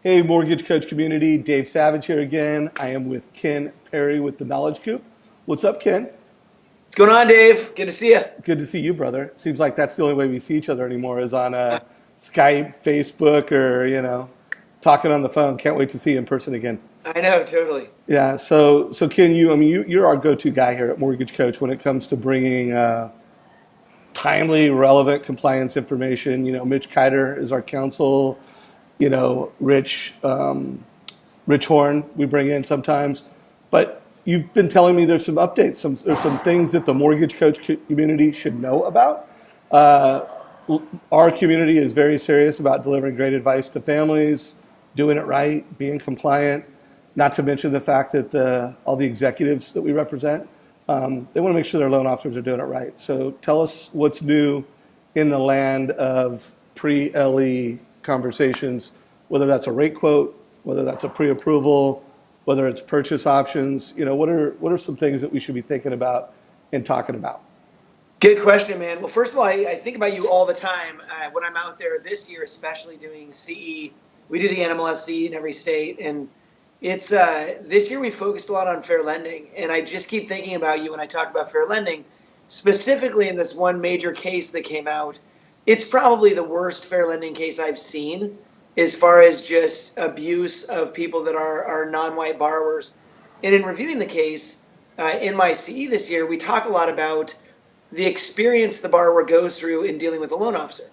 Hey, Mortgage Coach community, Dave Savage here again. I am with Ken Perry with the Knowledge Coop. What's up, Ken? What's going on, Dave? Good to see you. Good to see you, brother. Seems like that's the only way we see each other anymore is on Skype, Facebook, or talking on the phone. Can't wait to see you in person again. I know, totally. Yeah. So Ken, you're our go-to guy here at Mortgage Coach when it comes to bringing timely, relevant compliance information. Mitch Kiter is our counsel. Rich Horn we bring in sometimes, but you've been telling me there's some updates. There's some things that the Mortgage Coach community should know about. Uh, our community is very serious about delivering great advice to families, doing it right, being compliant. Not to mention the fact that all the executives that we represent, they want to make sure their loan officers are doing it right. So tell us what's new in the land of pre-LE conversations, whether that's a rate quote, whether that's a pre-approval, whether it's purchase options. What are some things that we should be thinking about and talking about? Good question, man. Well, first of all, I think about you all the time when I'm out there this year, especially doing CE. We do the NMLS CE in every state, and it's this year we focused a lot on fair lending, and I just keep thinking about you when I talk about fair lending, specifically in this one major case that came out. It's probably the worst fair lending case I've seen as far as just abuse of people that are non-white borrowers. And in reviewing the case, in my CE this year, we talk a lot about the experience the borrower goes through in dealing with a loan officer,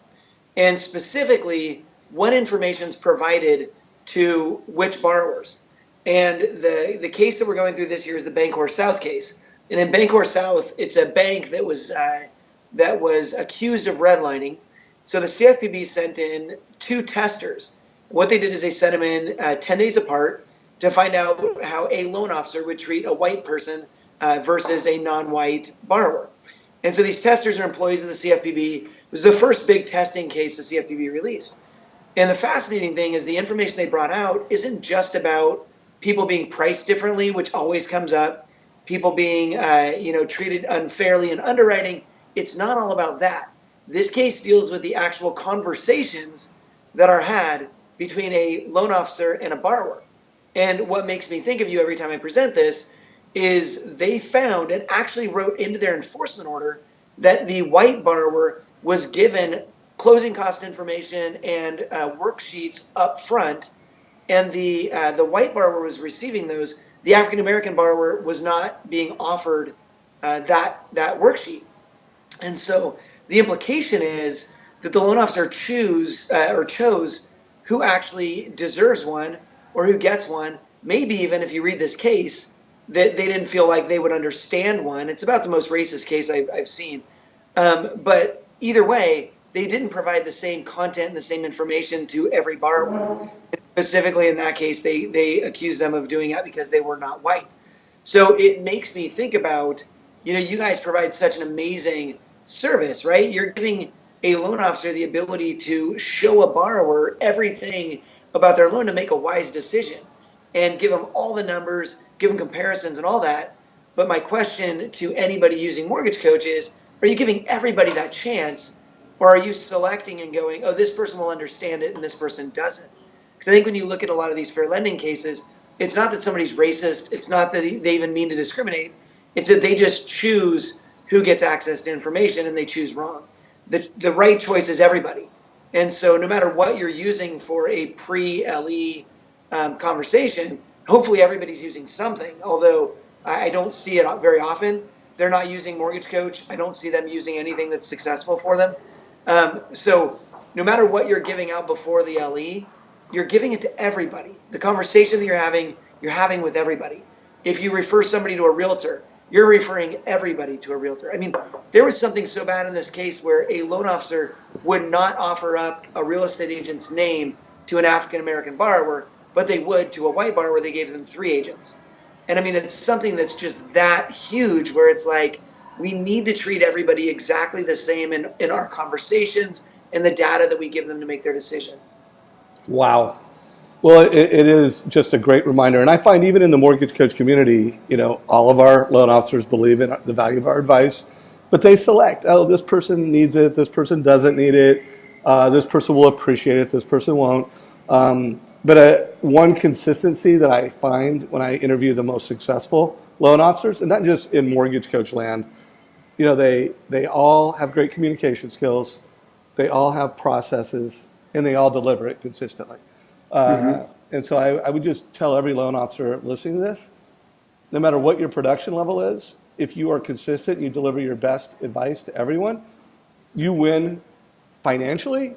and specifically what information is provided to which borrowers. And the case that we're going through this year is the Bancorp South case. And in Bancorp South, it's a bank that was accused of redlining. So the CFPB sent in two testers. What they did is they sent them in 10 days apart to find out how a loan officer would treat a white person versus a non-white borrower. And so these testers are employees of the CFPB. It was the first big testing case the CFPB released. And the fascinating thing is the information they brought out isn't just about people being priced differently, which always comes up, people being treated unfairly in underwriting. It's not all about that. This case deals with the actual conversations that are had between a loan officer and a borrower. And what makes me think of you every time I present this is they found and actually wrote into their enforcement order that the white borrower was given closing cost information and worksheets up front, and the white borrower was receiving those. The African American borrower was not being offered that worksheet. And so the implication is that the loan officer chose who actually deserves one or who gets one. Maybe even if you read this case, that they didn't feel like they would understand one. It's about the most racist case I've seen. But either way, they didn't provide the same content and the same information to every borrower. Specifically in that case, they accused them of doing that because they were not white. So it makes me think about, you guys provide such an amazing service, right? You're giving a loan officer the ability to show a borrower everything about their loan to make a wise decision and give them all the numbers, give them comparisons and all that. But my question to anybody using Mortgage Coach is, are you giving everybody that chance, or are you selecting and going, oh, this person will understand it and this person doesn't? Because I think when you look at a lot of these fair lending cases, it's not that somebody's racist. It's not that they even mean to discriminate. It's that they just choose who gets access to information and they choose wrong. The right choice is everybody. And so no matter what you're using for a pre-LE conversation, hopefully everybody's using something, although I don't see it very often. They're not using Mortgage Coach. I don't see them using anything that's successful for them. So no matter what you're giving out before the LE, you're giving it to everybody. The conversation that you're having with everybody. If you refer somebody to a realtor, you're referring everybody to a realtor. I mean, there was something so bad in this case where a loan officer would not offer up a real estate agent's name to an African-American borrower, but they would to a white borrower. They gave them 3 agents. And I mean, it's something that's just that huge where it's like, we need to treat everybody exactly the same in our conversations and the data that we give them to make their decision. Wow. Well, it is just a great reminder. And I find even in the Mortgage Coach community, all of our loan officers believe in the value of our advice, but they select, oh, this person needs it, this person doesn't need it, this person will appreciate it, this person won't. But one consistency that I find when I interview the most successful loan officers, and not just in mortgage coach land, they all have great communication skills, they all have processes, and they all deliver it consistently. And so I would just tell every loan officer listening to this, no matter what your production level is, if you are consistent and you deliver your best advice to everyone, you win financially,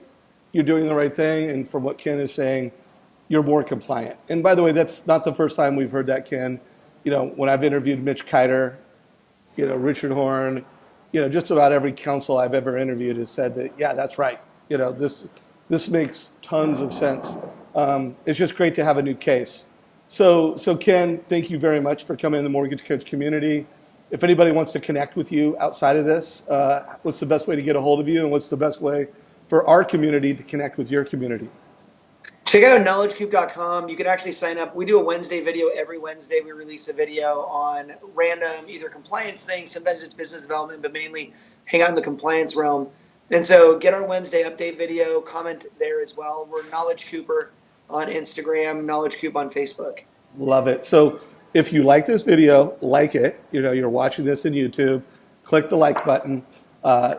you're doing the right thing, and from what Ken is saying, you're more compliant. And by the way, that's not the first time we've heard that, Ken. When I've interviewed Mitch Kiter, Richard Horn, just about every counsel I've ever interviewed has said that, yeah, that's right. This makes tons of sense. It's just great to have a new case. So Ken, thank you very much for coming in the Mortgage Coach community. If anybody wants to connect with you outside of this, what's the best way to get a hold of you, and what's the best way for our community to connect with your community? Check out knowledgecoop.com. You can actually sign up. We do a Wednesday video every Wednesday. We release a video on random either compliance things. Sometimes it's business development, but mainly hang out in the compliance realm. And so get our Wednesday update video, comment there as well. We're Knowledge Cooper on Instagram, Knowledge Coop on Facebook. Love it. So if you like this video, like it. You're watching this in YouTube, click the like button.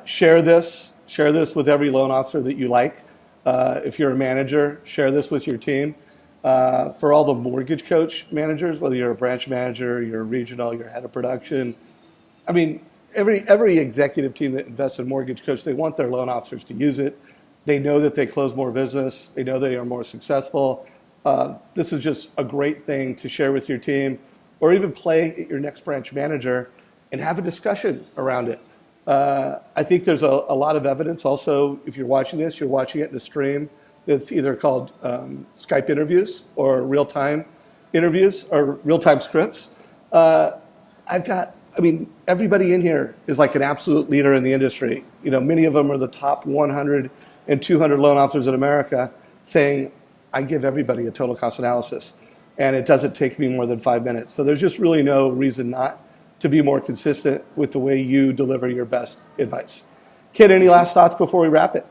Share this with every loan officer that you like. If you're a manager, share this with your team. For all the mortgage coach managers, whether you're a branch manager, you're a regional, you're head of production, every executive team that invests in mortgage coach, they want their loan officers to use it. They know that they close more business. They know they are more successful. This is just a great thing to share with your team, or even play at your next branch manager and have a discussion around it. I think there's a lot of evidence also. If you're watching this, you're watching it in a stream that's either called Skype interviews or real-time interviews or real-time scripts. Everybody in here is like an absolute leader in the industry. Many of them are the top 100 and 200 loan officers in America saying, I give everybody a total cost analysis, and it doesn't take me more than 5 minutes. So there's just really no reason not to be more consistent with the way you deliver your best advice. Ken, any last thoughts before we wrap it?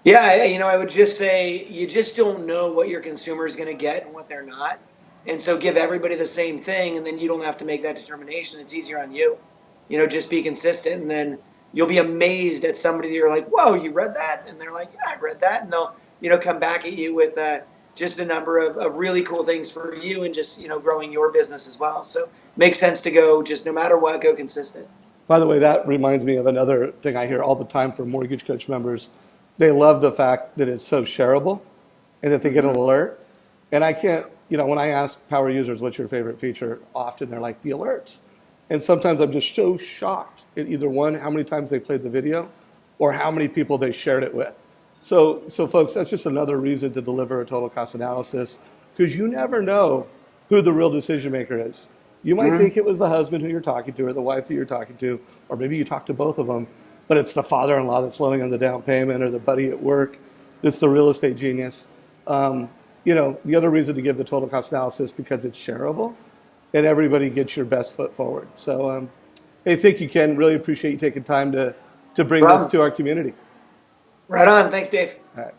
Yeah, I would just say you just don't know what your consumer is going to get and what they're not. And so give everybody the same thing, and then you don't have to make that determination. It's easier on you. Just be consistent, and then you'll be amazed at somebody that you're like, whoa, you read that? And they're like, yeah, I read that. And they'll, come back at you with just a number of really cool things for you and just, growing your business as well. So makes sense to go just no matter what, go consistent. By the way, that reminds me of another thing I hear all the time from Mortgage Coach members. They love the fact that it's so shareable and that they get an alert. And I can't, when I ask power users, what's your favorite feature? Often they're like, the alerts. And sometimes I'm just so shocked at either one, how many times they played the video, or how many people they shared it with. So folks, that's just another reason to deliver a total cost analysis, because you never know who the real decision maker is. You might think it was the husband who you're talking to, or the wife that you're talking to, or maybe you talk to both of them, but it's the father-in-law that's loaning on the down payment, or the buddy at work that's the real estate genius. The other reason to give the total cost analysis, because it's shareable, and everybody gets your best foot forward. So, hey, thank you, Ken. Really appreciate you taking time to bring this to our community. Right on. Thanks, Dave. All right.